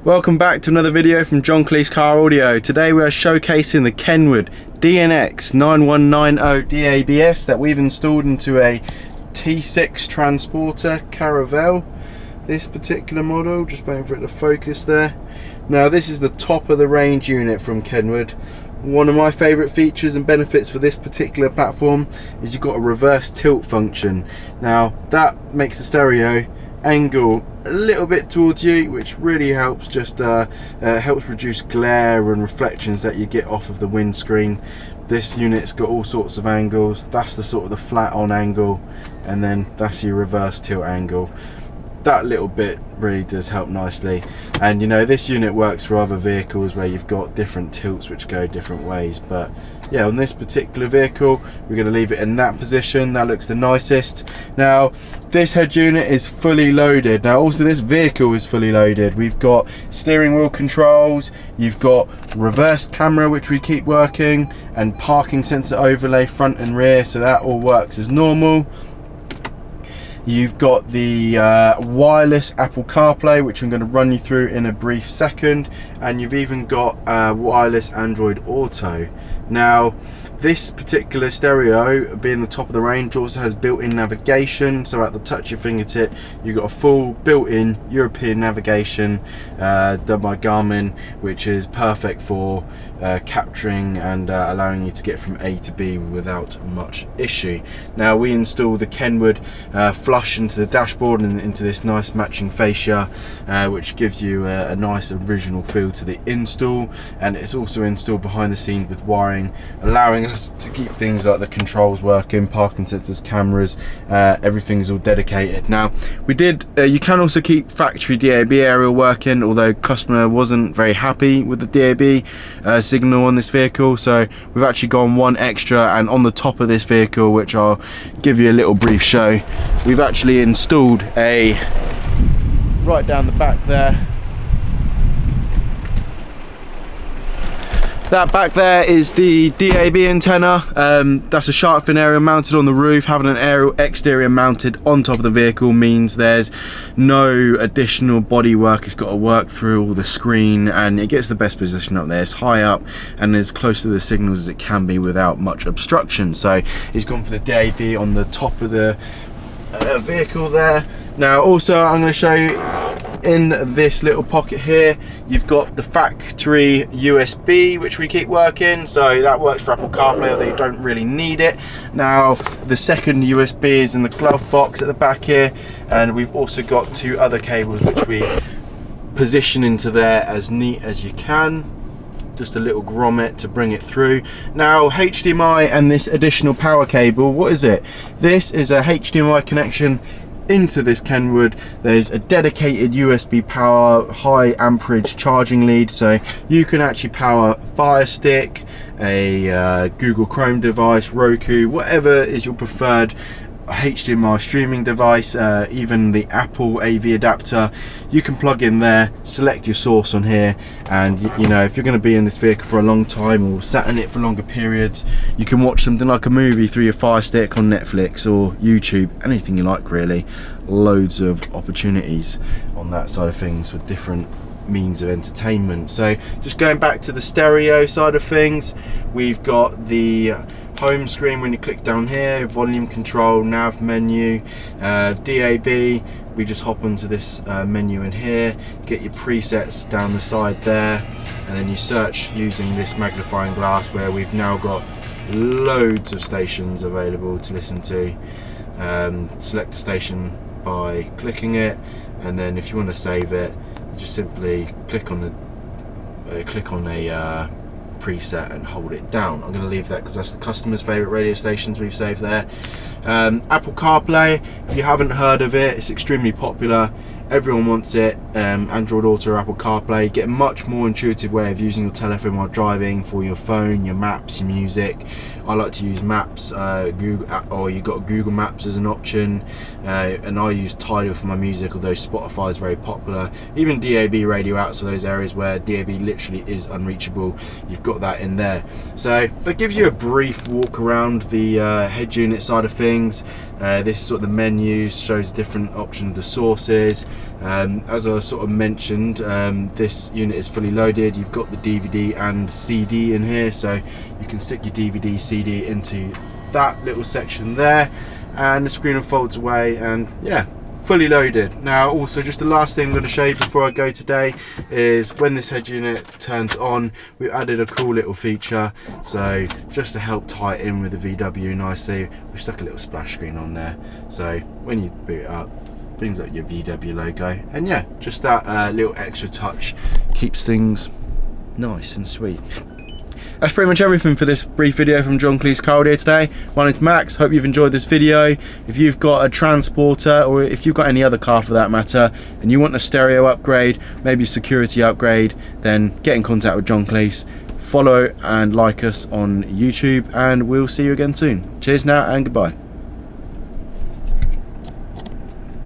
Welcome back to another video from John Cleese Car Audio. Today we are showcasing the Kenwood DNX 9190 DABS that we've installed into a T6 transporter Caravelle. This particular model, just waiting for it to focus there. Now this is the top of the range unit from Kenwood. One of my favourite features and benefits for this particular platform is you've got a reverse tilt function. Now that makes the stereo angle a little bit towards you, which really helps helps reduce glare and reflections that you get off of the windscreen. This unit's got all sorts of angles. That's the sort of the flat on angle, and then that's your reverse tilt angle. That little bit really does help nicely. And you know, this unit works for other vehicles where you've got different tilts which go different ways, but yeah, on this particular vehicle we're going to leave it in that position. That looks the nicest. Now this head unit is fully loaded. Now also this vehicle is fully loaded. We've got steering wheel controls, you've got reverse camera which we keep working, and parking sensor overlay front and rear, so that all works as normal. You've got the wireless Apple CarPlay, which I'm going to run you through in a brief second, and you've even got wireless Android Auto. Now this particular stereo, being the top of the range, also has built-in navigation, so at the touch of your fingertip you've got a full built-in European navigation done by Garmin, which is perfect for capturing and allowing you to get from A to B without much issue. Now we install the Kenwood flush into the dashboard and into this nice matching fascia, which gives you a nice original feel to the install, and it's also installed behind the scenes with wiring, allowing us to keep things like the controls working, parking sensors, cameras, everything's all dedicated. Now we did you can also keep factory DAB aerial working, although customer wasn't very happy with the DAB signal on this vehicle, so we've actually gone one extra, and on the top of this vehicle, which I'll give you a little brief show, we've actually installed a, right down the back there, that back there is the DAB antenna. That's a shark fin aerial mounted on the roof. Having an aerial exterior mounted on top of the vehicle means there's no additional body work. It's got to work through all the screen, and it gets the best position up there. It's high up and as close to the signals as it can be without much obstruction. So it's gone for the DAB on the top of the vehicle there. Now also I'm going to show you, in this little pocket here you've got the factory USB, which we keep working, so that works for Apple CarPlay, although you don't really need it. Now the second USB is in the glove box at the back here, and we've also got two other cables which we position into there as neat as you can. Just a little grommet to bring it through. Now HDMI and this additional power cable, what is it? This is a HDMI connection into this Kenwood. There's a dedicated USB power high amperage charging lead, so you can actually power Fire Stick, a Google Chrome device, Roku, whatever is your preferred HDMI streaming device, even the Apple AV adapter. You can plug in there, select your source on here, and you know, if you're going to be in this vehicle for a long time or sat in it for longer periods, you can watch something like a movie through your Fire Stick on Netflix or YouTube, anything you like really. Loads of opportunities on that side of things for different means of entertainment. So just going back to the stereo side of things, we've got the home screen. When you click down here, volume control, nav menu, DAB, we just hop onto this menu in here, get your presets down the side there, and then you search using this magnifying glass, where we've now got loads of stations available to listen to. Select a station by clicking it, and then if you want to save it, you just simply click on a preset and hold it down. I'm going to leave that because that's the customer's favorite radio stations we've saved there. Apple CarPlay, if you haven't heard of it, it's extremely popular. Everyone wants it. Android Auto or Apple CarPlay, get a much more intuitive way of using your telephone while driving for your phone, your maps, your music. I like to use Maps, Google, or you got Google Maps as an option, and I use Tidal for my music, although Spotify is very popular. Even DAB radio out to those areas where DAB literally is unreachable, you've got that in there. So that gives you a brief walk around the head unit side of things. This is sort of the menus, shows different options of the sources. As I sort of mentioned, this unit is fully loaded. You've got the DVD and CD in here, so you can stick your DVD, CD into that little section there, and the screen folds away, and yeah, fully loaded. Now also, just the last thing I'm going to show you before I go today is when this head unit turns on, we've added a cool little feature. So just to help tie it in with the VW nicely, we've stuck a little splash screen on there, so when you boot it up, brings up your VW logo, and yeah, just that little extra touch keeps things nice and sweet. That's pretty much everything for this brief video from John Cleese Car here today. My name's Max, hope you've enjoyed this video. If you've got a transporter, or if you've got any other car for that matter, and you want a stereo upgrade, maybe a security upgrade, then get in contact with John Cleese. Follow and like us on YouTube, and we'll see you again soon. Cheers now and goodbye.